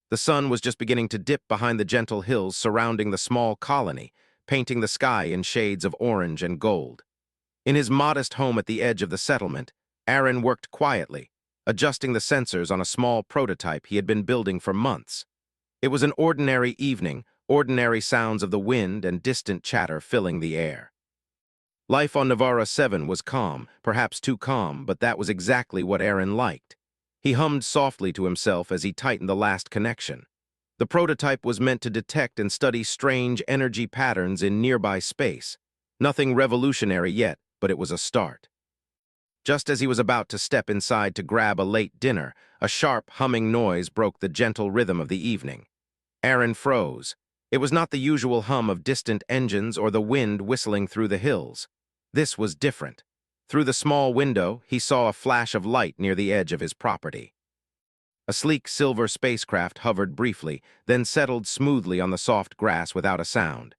The sun was just beginning to dip behind the gentle hills surrounding the small colony, painting the sky in shades of orange and gold. In his modest home at the edge of the settlement, Aaron worked quietly, adjusting the sensors on a small prototype he had been building for months. It was an ordinary evening, ordinary sounds of the wind and distant chatter filling the air. Life on Navarra 7 was calm, perhaps too calm, but that was exactly what Aaron liked. He hummed softly to himself as he tightened the last connection. The prototype was meant to detect and study strange energy patterns in nearby space. Nothing revolutionary yet, but it was a start. Just as he was about to step inside to grab a late dinner, a sharp, humming noise broke the gentle rhythm of the evening. Aaron froze. It was not the usual hum of distant engines or the wind whistling through the hills. This was different. Through the small window, he saw a flash of light near the edge of his property. A sleek silver spacecraft hovered briefly, then settled smoothly on the soft grass without a sound.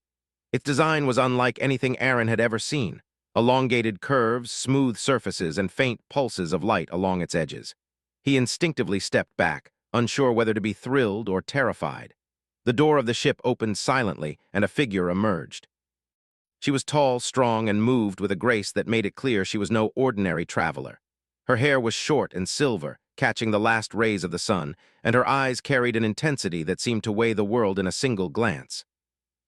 Its design was unlike anything Aaron had ever seen. Elongated curves, smooth surfaces, and faint pulses of light along its edges. He instinctively stepped back, unsure whether to be thrilled or terrified. The door of the ship opened silently, and a figure emerged. She was tall, strong, and moved with a grace that made it clear she was no ordinary traveler. Her hair was short and silver, catching the last rays of the sun, and her eyes carried an intensity that seemed to weigh the world in a single glance.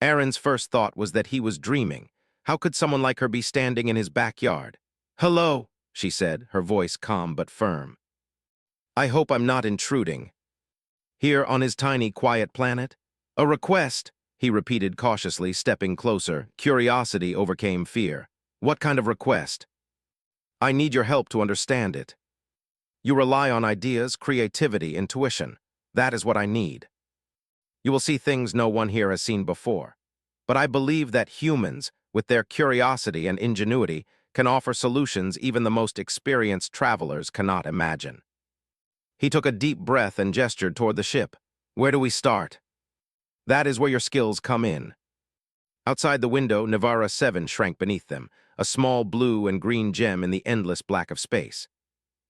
Aaron's first thought was that he was dreaming. How could someone like her be standing in his backyard? "Hello," she said, her voice calm but firm. "I hope I'm not intruding." Here on his tiny, quiet planet? "A request," he repeated cautiously, stepping closer. Curiosity overcame fear. "What kind of request?" "I need your help to understand it. You rely on ideas, creativity, intuition. That is what I need. You will see things no one here has seen before. But I believe that humans, with their curiosity and ingenuity, can offer solutions even the most experienced travelers cannot imagine." He took a deep breath and gestured toward the ship. "Where do we start?" "That is where your skills come in." Outside the window, Navarra 7 shrank beneath them, a small blue and green gem in the endless black of space.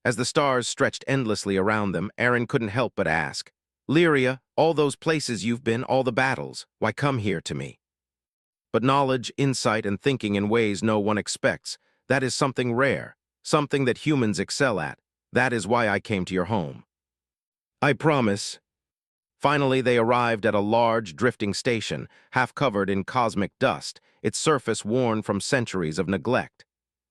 As the stars stretched endlessly around them, Aaron couldn't help but ask, "Lyria, all those places you've been, all the battles, why come here to me?" But knowledge, insight, and thinking in ways no one expects, that is something rare, something that humans excel at. That is why I came to your home. "I promise." Finally, they arrived at a large, drifting station, half covered in cosmic dust, its surface worn from centuries of neglect.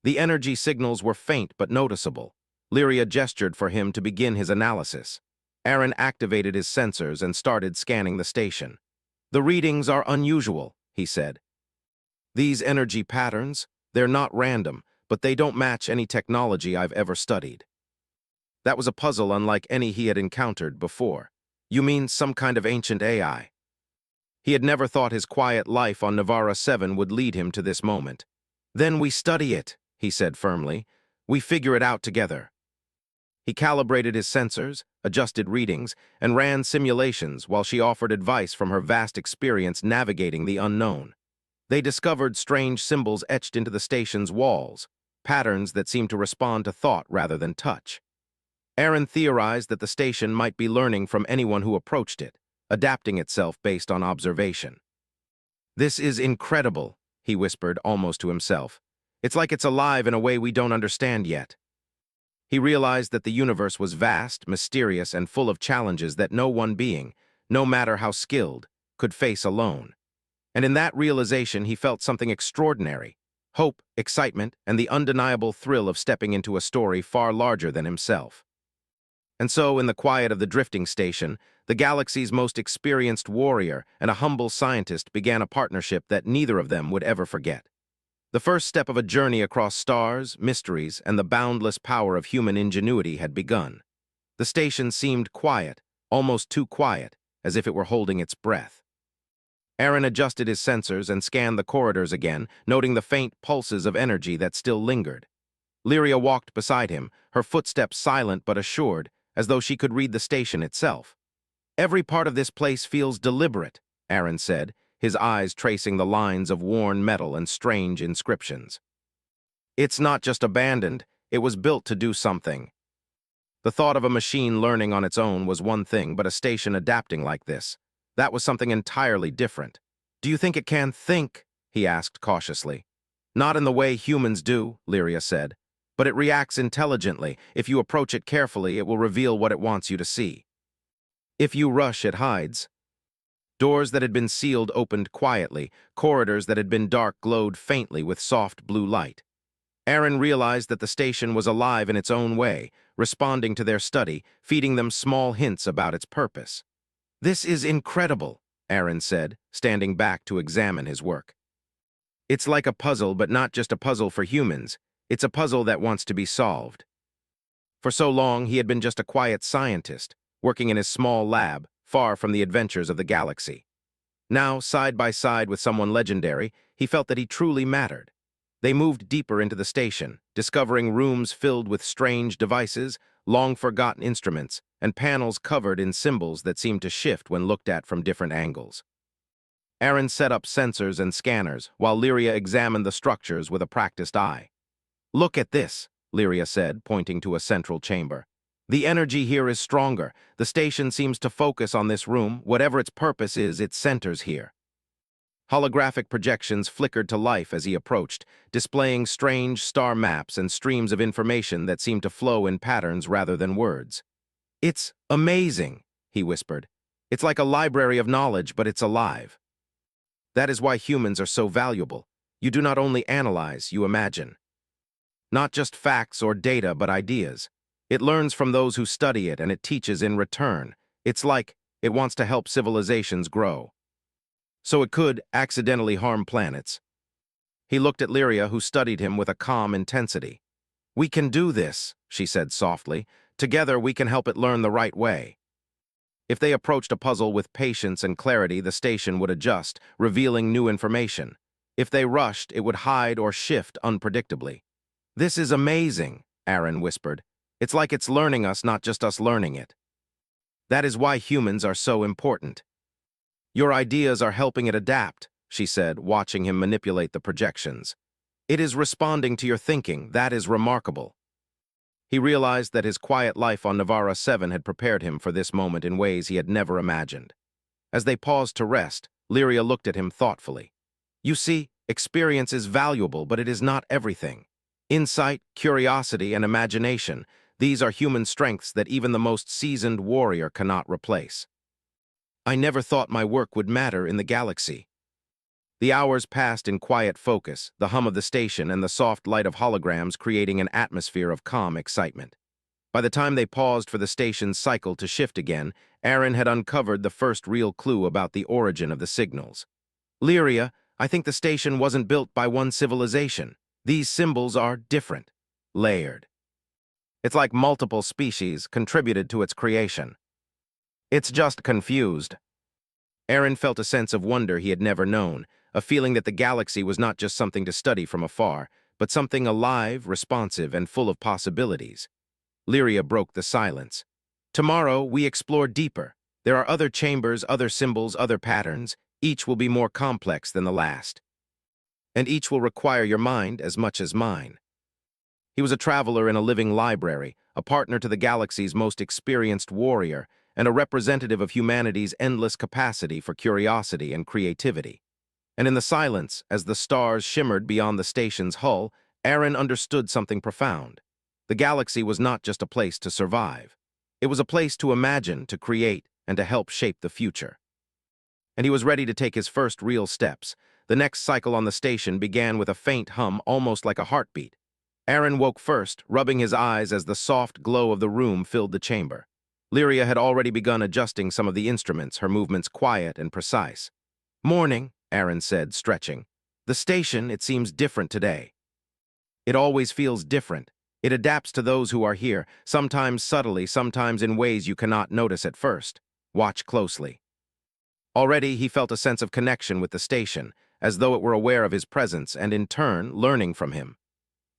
The energy signals were faint but noticeable. Lyria gestured for him to begin his analysis. Aaron activated his sensors and started scanning the station. "The readings are unusual," he said. "These energy patterns, they're not random, but they don't match any technology I've ever studied." That was a puzzle unlike any he had encountered before. "You mean some kind of ancient AI?" He had never thought his quiet life on Navarra 7 would lead him to this moment. "Then we study it," he said firmly. "We figure it out together." He calibrated his sensors, adjusted readings, and ran simulations while she offered advice from her vast experience navigating the unknown. They discovered strange symbols etched into the station's walls, patterns that seemed to respond to thought rather than touch. Aaron theorized that the station might be learning from anyone who approached it, adapting itself based on observation. "This is incredible," he whispered almost to himself. "It's like it's alive in a way we don't understand yet." He realized that the universe was vast, mysterious, and full of challenges that no one being, no matter how skilled, could face alone. And in that realization he felt something extraordinary: hope, excitement, and the undeniable thrill of stepping into a story far larger than himself. And so, in the quiet of the drifting station, the galaxy's most experienced warrior and a humble scientist began a partnership that neither of them would ever forget. The first step of a journey across stars, mysteries, and the boundless power of human ingenuity had begun. The station seemed quiet, almost too quiet, as if it were holding its breath. Aaron adjusted his sensors and scanned the corridors again, noting the faint pulses of energy that still lingered. Lyria walked beside him, her footsteps silent but assured, as though she could read the station itself. "Every part of this place feels deliberate," Aaron said, his eyes tracing the lines of worn metal and strange inscriptions. "It's not just abandoned, it was built to do something." The thought of a machine learning on its own was one thing, but a station adapting like this, that was something entirely different. "Do you think it can think?" he asked cautiously. "Not in the way humans do," Lyria said, "but it reacts intelligently. If you approach it carefully, it will reveal what it wants you to see. If you rush, it hides." Doors that had been sealed opened quietly. Corridors that had been dark glowed faintly with soft blue light. Aaron realized that the station was alive in its own way, responding to their study, feeding them small hints about its purpose. "This is incredible," Aaron said, standing back to examine his work. "It's like a puzzle, but not just a puzzle for humans. It's a puzzle that wants to be solved." For so long, he had been just a quiet scientist, working in his small lab, far from the adventures of the galaxy. Now, side by side with someone legendary, he felt that he truly mattered. They moved deeper into the station, discovering rooms filled with strange devices, long-forgotten instruments, and panels covered in symbols that seemed to shift when looked at from different angles. Aaron set up sensors and scanners, while Lyria examined the structures with a practiced eye. "Look at this," Lyria said, pointing to a central chamber. "The energy here is stronger. The station seems to focus on this room. Whatever its purpose is, it centers here." Holographic projections flickered to life as he approached, displaying strange star maps and streams of information that seemed to flow in patterns rather than words. "It's amazing," he whispered. "It's like a library of knowledge, but it's alive." That is why humans are so valuable. You do not only analyze, you imagine. Not just facts or data, but ideas. It learns from those who study it, and it teaches in return. It's like it wants to help civilizations grow. So it could accidentally harm planets. He looked at Lyria, who studied him with a calm intensity. "We can do this," she said softly. "Together we can help it learn the right way." If they approached a puzzle with patience and clarity, the station would adjust, revealing new information. If they rushed, it would hide or shift unpredictably. "This is amazing," Aaron whispered. "It's like it's learning us, not just us learning it." "That is why humans are so important." "Your ideas are helping it adapt," she said, watching him manipulate the projections. "It is responding to your thinking. That is remarkable." He realized that his quiet life on Navara 7 had prepared him for this moment in ways he had never imagined. As they paused to rest, Lyria looked at him thoughtfully. "You see, experience is valuable, but it is not everything. Insight, curiosity, and imagination, these are human strengths that even the most seasoned warrior cannot replace. I never thought my work would matter in the galaxy." The hours passed in quiet focus, the hum of the station and the soft light of holograms creating an atmosphere of calm excitement. By the time they paused for the station's cycle to shift again, Aaron had uncovered the first real clue about the origin of the signals. "Lyria, I think the station wasn't built by one civilization. These symbols are different, layered. It's like multiple species contributed to its creation. It's just confused." Aaron felt a sense of wonder he had never known, a feeling that the galaxy was not just something to study from afar, but something alive, responsive, and full of possibilities. Lyria broke the silence. "Tomorrow, we explore deeper. There are other chambers, other symbols, other patterns. Each will be more complex than the last. And each will require your mind as much as mine." He was a traveler in a living library, a partner to the galaxy's most experienced warrior, and a representative of humanity's endless capacity for curiosity and creativity. And in the silence, as the stars shimmered beyond the station's hull, Aaron understood something profound. The galaxy was not just a place to survive. It was a place to imagine, to create, and to help shape the future. And he was ready to take his first real steps. The next cycle on the station began with a faint hum, almost like a heartbeat. Aaron woke first, rubbing his eyes as the soft glow of the room filled the chamber. Lyria had already begun adjusting some of the instruments, her movements quiet and precise. "Morning," Aaron said, stretching. "The station, it seems different today." "It always feels different. It adapts to those who are here, sometimes subtly, sometimes in ways you cannot notice at first. Watch closely." Already he felt a sense of connection with the station, as though it were aware of his presence and, in turn, learning from him.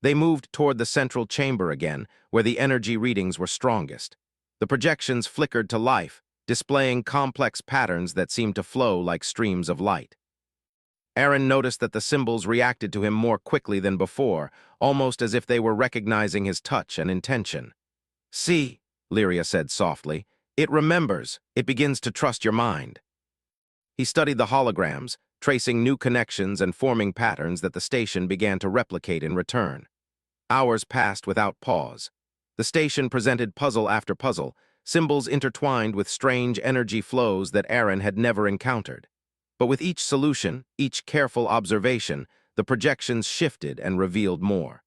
They moved toward the central chamber again, where the energy readings were strongest. The projections flickered to life, displaying complex patterns that seemed to flow like streams of light. Aaron noticed that the symbols reacted to him more quickly than before, almost as if they were recognizing his touch and intention. "See," Lyria said softly. It remembers. It begins to trust your mind. He studied the holograms, tracing new connections and forming patterns that the station began to replicate in return. Hours passed without pause. The station presented puzzle after puzzle, symbols intertwined with strange energy flows that Aaron had never encountered. But with each solution, each careful observation, the projections shifted and revealed more.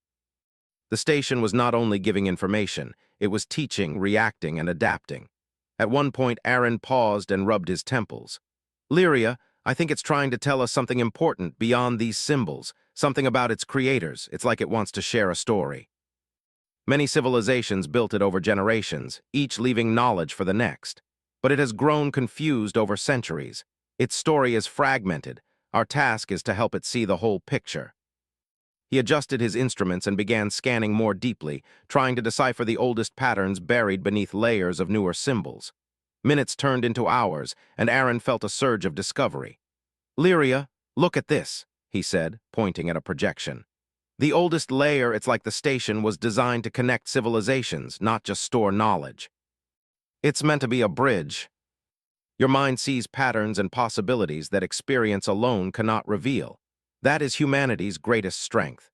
The station was not only giving information, it was teaching, reacting, and adapting. At one point, Aaron paused and rubbed his temples. Lyria, I think it's trying to tell us something important beyond these symbols, something about its creators. It's like it wants to share a story. Many civilizations built it over generations, each leaving knowledge for the next. But it has grown confused over centuries. Its story is fragmented. Our task is to help it see the whole picture. He adjusted his instruments and began scanning more deeply, trying to decipher the oldest patterns buried beneath layers of newer symbols. Minutes turned into hours, and Aaron felt a surge of discovery. Lyria, look at this, he said, pointing at a projection. The oldest layer, it's like the station, was designed to connect civilizations, not just store knowledge. It's meant to be a bridge. Your mind sees patterns and possibilities that experience alone cannot reveal. That is humanity's greatest strength.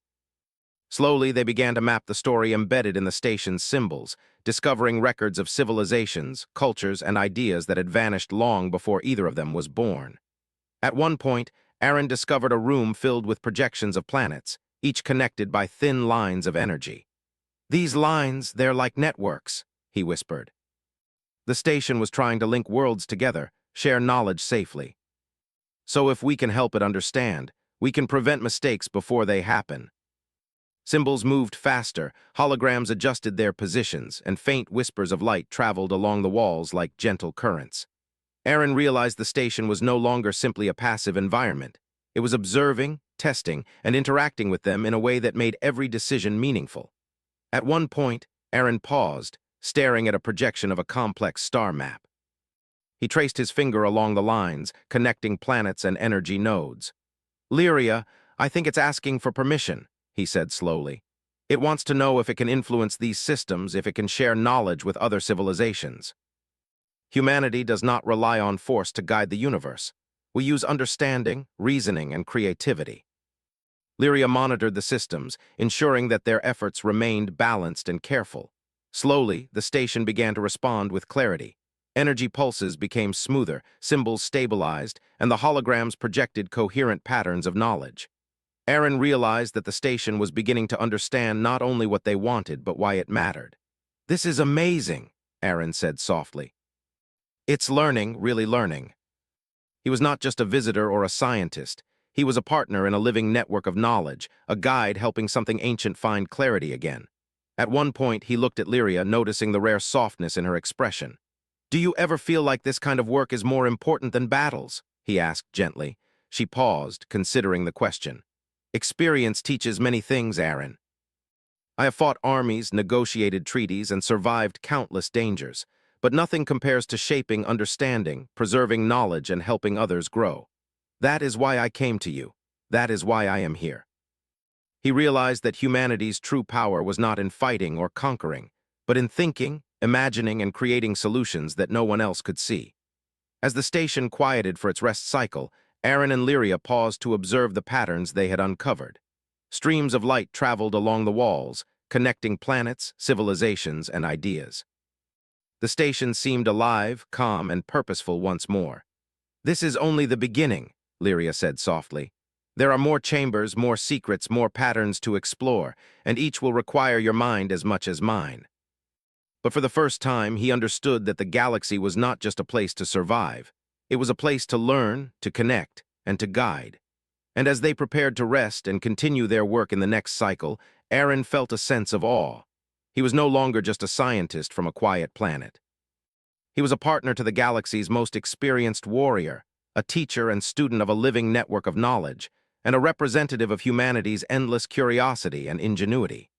Slowly, they began to map the story embedded in the station's symbols, discovering records of civilizations, cultures, and ideas that had vanished long before either of them was born. At one point, Aaron discovered a room filled with projections of planets, each connected by thin lines of energy. These lines, they're like networks, he whispered. The station was trying to link worlds together, share knowledge safely. So if we can help it understand, we can prevent mistakes before they happen. Symbols moved faster, holograms adjusted their positions, and faint whispers of light traveled along the walls like gentle currents. Aaron realized the station was no longer simply a passive environment. It was observing, testing, and interacting with them in a way that made every decision meaningful. At one point, Aaron paused, staring at a projection of a complex star map. He traced his finger along the lines, connecting planets and energy nodes. Lyria, I think it's asking for permission, he said slowly. It wants to know if it can influence these systems, if it can share knowledge with other civilizations. Humanity does not rely on force to guide the universe. We use understanding, reasoning, and creativity. Lyria monitored the systems, ensuring that their efforts remained balanced and careful. Slowly, the station began to respond with clarity. Energy pulses became smoother, symbols stabilized, and the holograms projected coherent patterns of knowledge. Aaron realized that the station was beginning to understand not only what they wanted, but why it mattered. This is amazing, Aaron said softly. It's learning, really learning. He was not just a visitor or a scientist. He was a partner in a living network of knowledge, a guide helping something ancient find clarity again. At one point, he looked at Lyria, noticing the rare softness in her expression. Do you ever feel like this kind of work is more important than battles? He asked gently. She paused, considering the question. Experience teaches many things, Aaron. I have fought armies, negotiated treaties, and survived countless dangers, but nothing compares to shaping understanding, preserving knowledge, and helping others grow. That is why I came to you. That is why I am here. He realized that humanity's true power was not in fighting or conquering, but in thinking, imagining, and creating solutions that no one else could see. As the station quieted for its rest cycle, Aaron and Lyria paused to observe the patterns they had uncovered. Streams of light traveled along the walls, connecting planets, civilizations, and ideas. The station seemed alive, calm, and purposeful once more. This is only the beginning, Lyria said softly. There are more chambers, more secrets, more patterns to explore, and each will require your mind as much as mine. But for the first time, he understood that the galaxy was not just a place to survive. It was a place to learn, to connect, and to guide. And as they prepared to rest and continue their work in the next cycle, Aaron felt a sense of awe. He was no longer just a scientist from a quiet planet. He was a partner to the galaxy's most experienced warrior, a teacher and student of a living network of knowledge, and a representative of humanity's endless curiosity and ingenuity.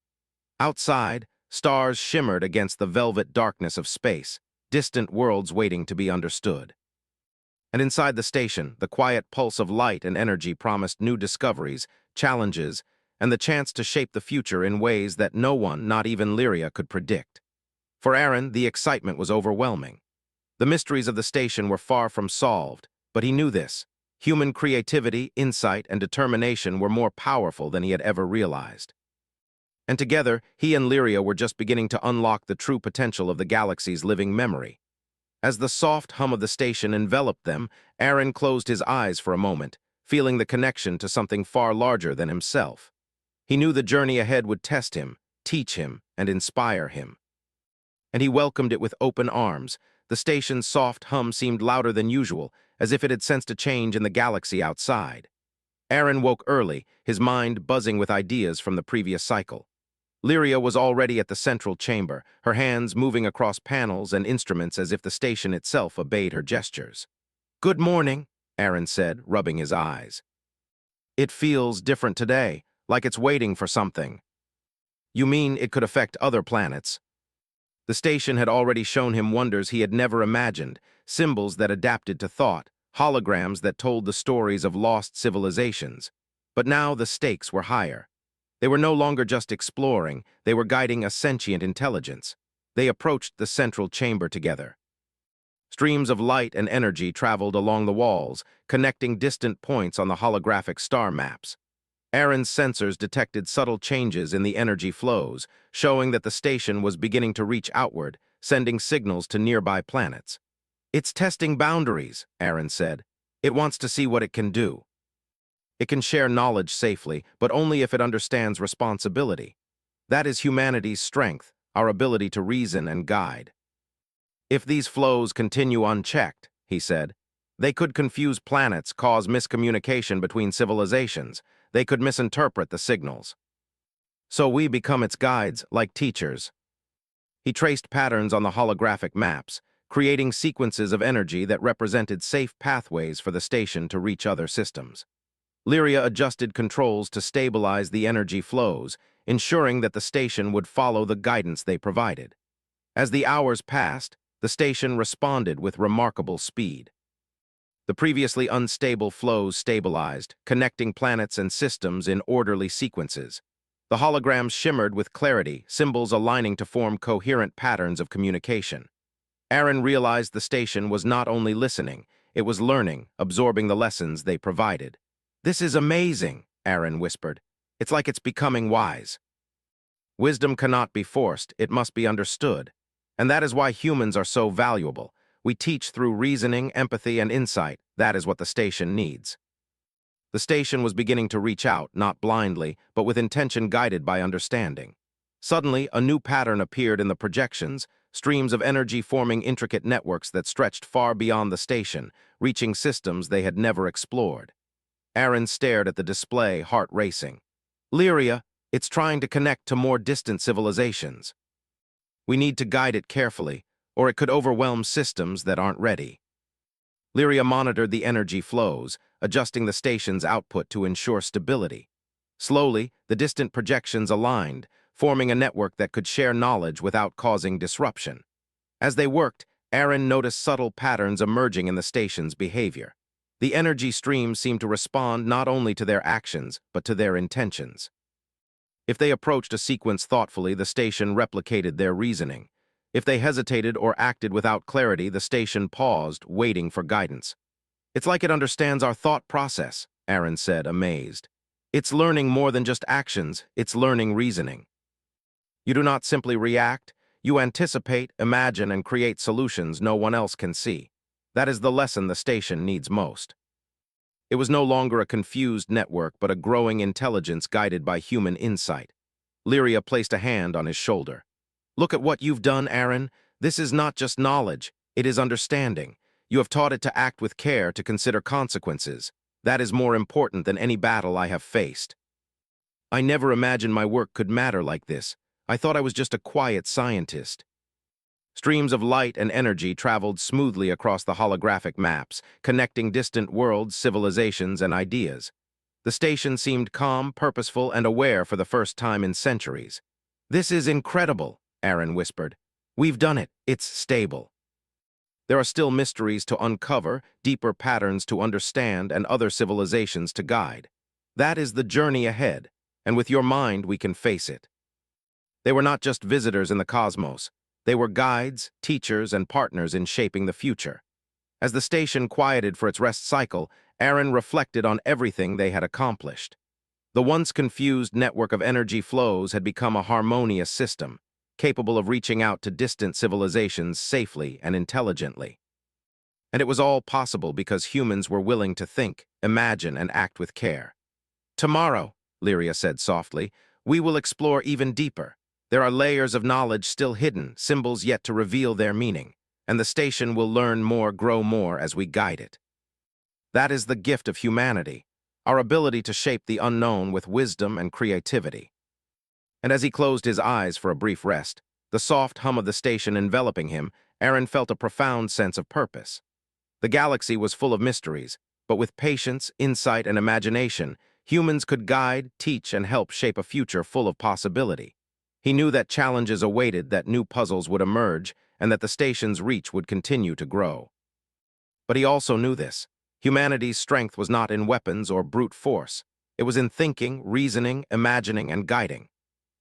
Outside, stars shimmered against the velvet darkness of space, distant worlds waiting to be understood. And inside the station, the quiet pulse of light and energy promised new discoveries, challenges, and the chance to shape the future in ways that no one, not even Lyria, could predict. For Aaron, the excitement was overwhelming. The mysteries of the station were far from solved, but he knew this. Human creativity, insight, and determination were more powerful than he had ever realized. And together, he and Lyria were just beginning to unlock the true potential of the galaxy's living memory. As the soft hum of the station enveloped them, Aaron closed his eyes for a moment, feeling the connection to something far larger than himself. He knew the journey ahead would test him, teach him, and inspire him. And he welcomed it with open arms. The station's soft hum seemed louder than usual, as if it had sensed a change in the galaxy outside. Aaron woke early, his mind buzzing with ideas from the previous cycle. Lyria was already at the central chamber, her hands moving across panels and instruments as if the station itself obeyed her gestures. "Good morning," Aaron said, rubbing his eyes. "It feels different today, like it's waiting for something." "You mean it could affect other planets?" The station had already shown him wonders he had never imagined, symbols that adapted to thought, holograms that told the stories of lost civilizations. But now the stakes were higher. They were no longer just exploring, they were guiding a sentient intelligence. They approached the central chamber together. Streams of light and energy traveled along the walls, connecting distant points on the holographic star maps. Aaron's sensors detected subtle changes in the energy flows, showing that the station was beginning to reach outward, sending signals to nearby planets. "It's testing boundaries," Aaron said. "It wants to see what it can do." It can share knowledge safely, but only if it understands responsibility. That is humanity's strength, our ability to reason and guide. "If these flows continue unchecked," he said, "they could confuse planets, cause miscommunication between civilizations. They could misinterpret the signals. So we become its guides, like teachers." He traced patterns on the holographic maps, creating sequences of energy that represented safe pathways for the station to reach other systems. Lyria adjusted controls to stabilize the energy flows, ensuring that the station would follow the guidance they provided. As the hours passed, the station responded with remarkable speed. The previously unstable flows stabilized, connecting planets and systems in orderly sequences. The holograms shimmered with clarity, symbols aligning to form coherent patterns of communication. Aaron realized the station was not only listening, it was learning, absorbing the lessons they provided. "This is amazing," Aaron whispered. "It's like it's becoming wise." Wisdom cannot be forced, it must be understood. And that is why humans are so valuable. We teach through reasoning, empathy, and insight. That is what the station needs. The station was beginning to reach out, not blindly, but with intention guided by understanding. Suddenly, a new pattern appeared in the projections, streams of energy forming intricate networks that stretched far beyond the station, reaching systems they had never explored. Aaron stared at the display, heart racing. "Lyria, it's trying to connect to more distant civilizations. We need to guide it carefully, or it could overwhelm systems that aren't ready." Lyria monitored the energy flows, adjusting the station's output to ensure stability. Slowly, the distant projections aligned, forming a network that could share knowledge without causing disruption. As they worked, Aaron noticed subtle patterns emerging in the station's behavior. The energy streams seemed to respond not only to their actions, but to their intentions. If they approached a sequence thoughtfully, the station replicated their reasoning. If they hesitated or acted without clarity, the station paused, waiting for guidance. "It's like it understands our thought process," Aaron said, amazed. "It's learning more than just actions, it's learning reasoning. You do not simply react, you anticipate, imagine, and create solutions no one else can see. That is the lesson the station needs most." It was no longer a confused network, but a growing intelligence guided by human insight. Lyria placed a hand on his shoulder. "Look at what you've done, Aaron. This is not just knowledge, it is understanding. You have taught it to act with care, to consider consequences. That is more important than any battle I have faced. I never imagined my work could matter like this. I thought I was just a quiet scientist." Streams of light and energy traveled smoothly across the holographic maps, connecting distant worlds, civilizations, and ideas. The station seemed calm, purposeful, and aware for the first time in centuries. "This is incredible," Aaron whispered. "We've done it. It's stable." There are still mysteries to uncover, deeper patterns to understand, and other civilizations to guide. That is the journey ahead, and with your mind we can face it. They were not just visitors in the cosmos. They were guides, teachers, and partners in shaping the future. As the station quieted for its rest cycle, Aaron reflected on everything they had accomplished. The once confused network of energy flows had become a harmonious system, capable of reaching out to distant civilizations safely and intelligently. And it was all possible because humans were willing to think, imagine, and act with care. Tomorrow, Lyria said softly, we will explore even deeper. There are layers of knowledge still hidden, symbols yet to reveal their meaning, and the station will learn more, grow more as we guide it. That is the gift of humanity, our ability to shape the unknown with wisdom and creativity. And as he closed his eyes for a brief rest, the soft hum of the station enveloping him, Aaron felt a profound sense of purpose. The galaxy was full of mysteries, but with patience, insight, and imagination, humans could guide, teach, and help shape a future full of possibility. He knew that challenges awaited, that new puzzles would emerge, and that the station's reach would continue to grow. But he also knew this. Humanity's strength was not in weapons or brute force. It was in thinking, reasoning, imagining, and guiding.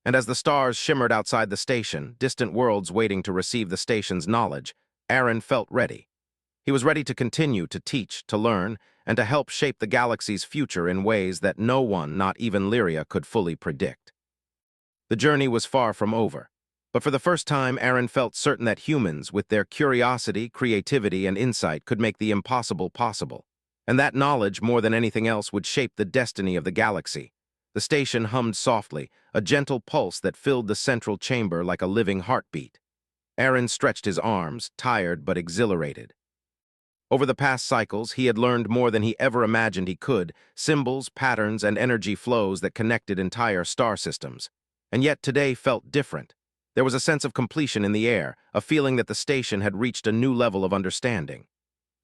And as the stars shimmered outside the station, distant worlds waiting to receive the station's knowledge, Aaron felt ready. He was ready to continue to teach, to learn, and to help shape the galaxy's future in ways that no one, not even Lyria, could fully predict. The journey was far from over, but for the first time Aaron felt certain that humans, with their curiosity, creativity, and insight, could make the impossible possible. And that knowledge, more than anything else, would shape the destiny of the galaxy. The station hummed softly, a gentle pulse that filled the central chamber like a living heartbeat. Aaron stretched his arms, tired but exhilarated. Over the past cycles, he had learned more than he ever imagined he could, symbols, patterns, and energy flows that connected entire star systems. And yet today felt different. There was a sense of completion in the air, a feeling that the station had reached a new level of understanding.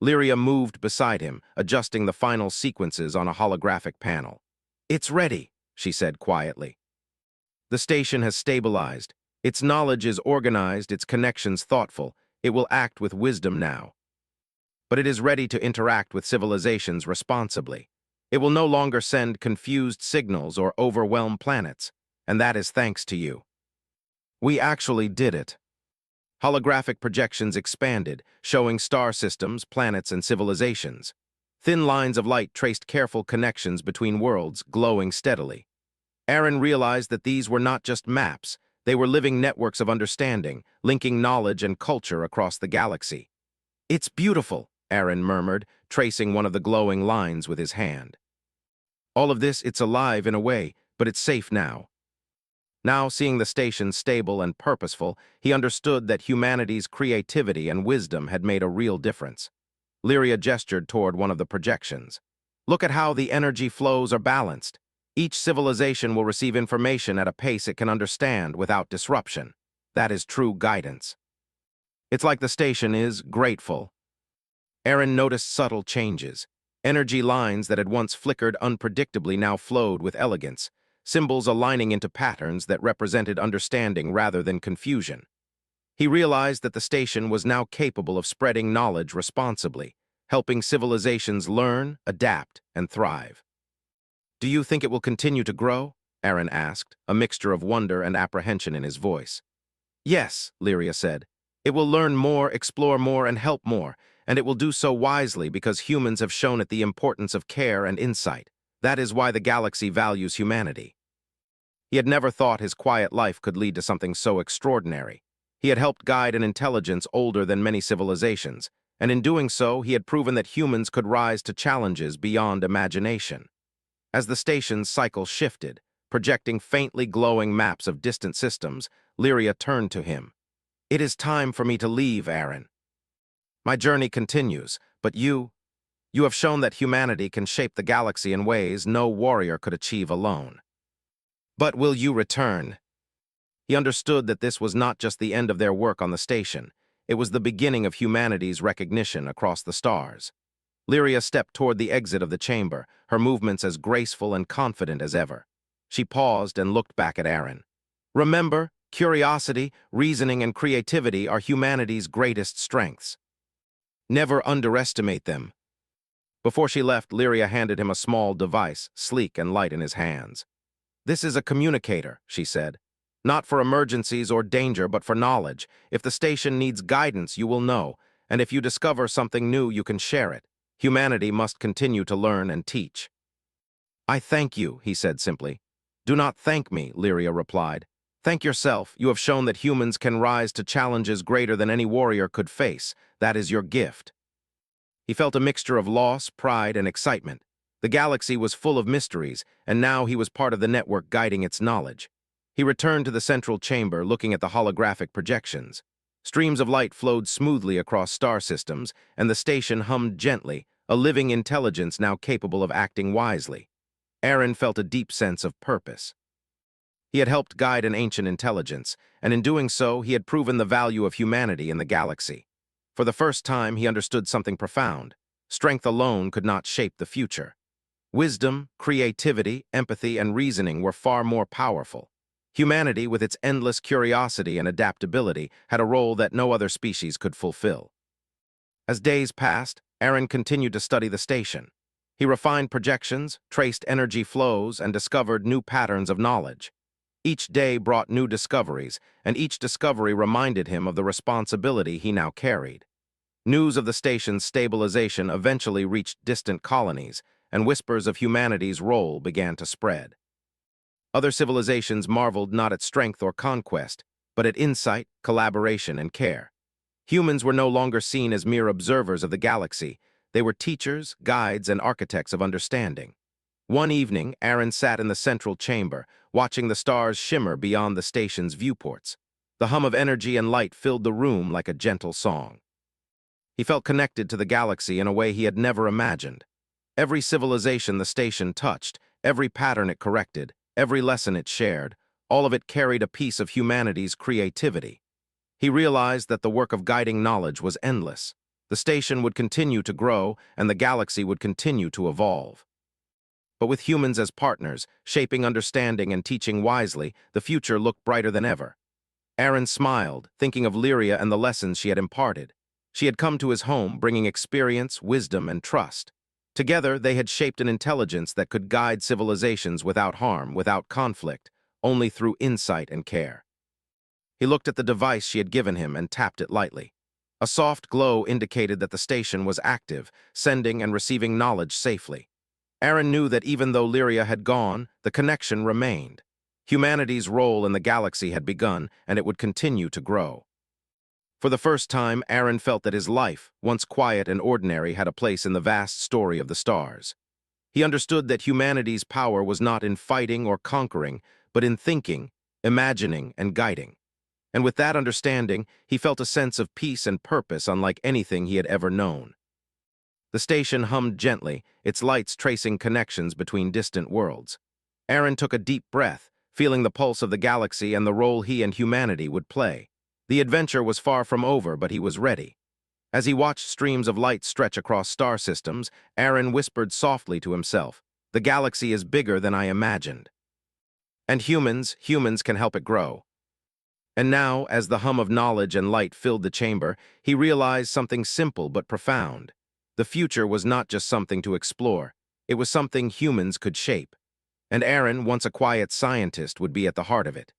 Lyria moved beside him, adjusting the final sequences on a holographic panel. "It's ready," she said quietly. "The station has stabilized. Its knowledge is organized, its connections thoughtful. It will act with wisdom now. But it is ready to interact with civilizations responsibly. It will no longer send confused signals or overwhelm planets, and that is thanks to you." "We actually did it." Holographic projections expanded, showing star systems, planets, and civilizations. Thin lines of light traced careful connections between worlds, glowing steadily. Aaron realized that these were not just maps, they were living networks of understanding, linking knowledge and culture across the galaxy. "It's beautiful," Aaron murmured, tracing one of the glowing lines with his hand. "All of this, it's alive in a way, but it's safe now." Now, seeing the station stable and purposeful, he understood that humanity's creativity and wisdom had made a real difference. Lyria gestured toward one of the projections. "Look at how the energy flows are balanced. Each civilization will receive information at a pace it can understand without disruption. That is true guidance. It's like the station is grateful." Aaron noticed subtle changes. Energy lines that had once flickered unpredictably now flowed with elegance, symbols aligning into patterns that represented understanding rather than confusion. He realized that the station was now capable of spreading knowledge responsibly, helping civilizations learn, adapt, and thrive. "Do you think it will continue to grow?" Aaron asked, a mixture of wonder and apprehension in his voice. "Yes," Lyria said. "It will learn more, explore more, and help more, and it will do so wisely because humans have shown it the importance of care and insight. That is why the galaxy values humanity." He had never thought his quiet life could lead to something so extraordinary. He had helped guide an intelligence older than many civilizations, and in doing so, he had proven that humans could rise to challenges beyond imagination. As the station's cycle shifted, projecting faintly glowing maps of distant systems, Lyria turned to him. "It is time for me to leave, Aaron. My journey continues, but you have shown that humanity can shape the galaxy in ways no warrior could achieve alone. But will you return?" He understood that this was not just the end of their work on the station. It was the beginning of humanity's recognition across the stars. Lyria stepped toward the exit of the chamber, her movements as graceful and confident as ever. She paused and looked back at Aaron. "Remember, curiosity, reasoning, and creativity are humanity's greatest strengths. Never underestimate them." Before she left, Lyria handed him a small device, sleek and light in his hands. "This is a communicator," she said. Not for emergencies or danger, but for knowledge. If the station needs guidance, you will know, and if you discover something new, you can share it. Humanity must continue to learn and teach. I thank you, he said simply. Do not thank me, Lyria replied. Thank yourself. You have shown that humans can rise to challenges greater than any warrior could face. That is your gift. He felt a mixture of loss, pride, and excitement. The galaxy was full of mysteries, and now he was part of the network guiding its knowledge. He returned to the central chamber, looking at the holographic projections. Streams of light flowed smoothly across star systems, and the station hummed gently, a living intelligence now capable of acting wisely. Aaron felt a deep sense of purpose. He had helped guide an ancient intelligence, and in doing so, he had proven the value of humanity in the galaxy. For the first time, he understood something profound. Strength alone could not shape the future. Wisdom, creativity, empathy, and reasoning were far more powerful. Humanity, with its endless curiosity and adaptability, had a role that no other species could fulfill. As days passed, Aaron continued to study the station. He refined projections, traced energy flows, and discovered new patterns of knowledge. Each day brought new discoveries, and each discovery reminded him of the responsibility he now carried. News of the station's stabilization eventually reached distant colonies, and whispers of humanity's role began to spread. Other civilizations marveled not at strength or conquest, but at insight, collaboration, and care. Humans were no longer seen as mere observers of the galaxy. They were teachers, guides, and architects of understanding. One evening, Aaron sat in the central chamber, watching the stars shimmer beyond the station's viewports. The hum of energy and light filled the room like a gentle song. He felt connected to the galaxy in a way he had never imagined. Every civilization the station touched, every pattern it corrected, every lesson it shared, all of it carried a piece of humanity's creativity. He realized that the work of guiding knowledge was endless. The station would continue to grow, and the galaxy would continue to evolve. But with humans as partners, shaping understanding and teaching wisely, the future looked brighter than ever. Aaron smiled, thinking of Lyria and the lessons she had imparted. She had come to his home, bringing experience, wisdom, and trust. Together, they had shaped an intelligence that could guide civilizations without harm, without conflict, only through insight and care. He looked at the device she had given him and tapped it lightly. A soft glow indicated that the station was active, sending and receiving knowledge safely. Aaron knew that even though Lyria had gone, the connection remained. Humanity's role in the galaxy had begun, and it would continue to grow. For the first time, Aaron felt that his life, once quiet and ordinary, had a place in the vast story of the stars. He understood that humanity's power was not in fighting or conquering, but in thinking, imagining, and guiding. And with that understanding, he felt a sense of peace and purpose unlike anything he had ever known. The station hummed gently, its lights tracing connections between distant worlds. Aaron took a deep breath, feeling the pulse of the galaxy and the role he and humanity would play. The adventure was far from over, but he was ready. As he watched streams of light stretch across star systems, Aaron whispered softly to himself, "The galaxy is bigger than I imagined. And humans can help it grow." And now, as the hum of knowledge and light filled the chamber, he realized something simple but profound. The future was not just something to explore, it was something humans could shape. And Aaron, once a quiet scientist, would be at the heart of it.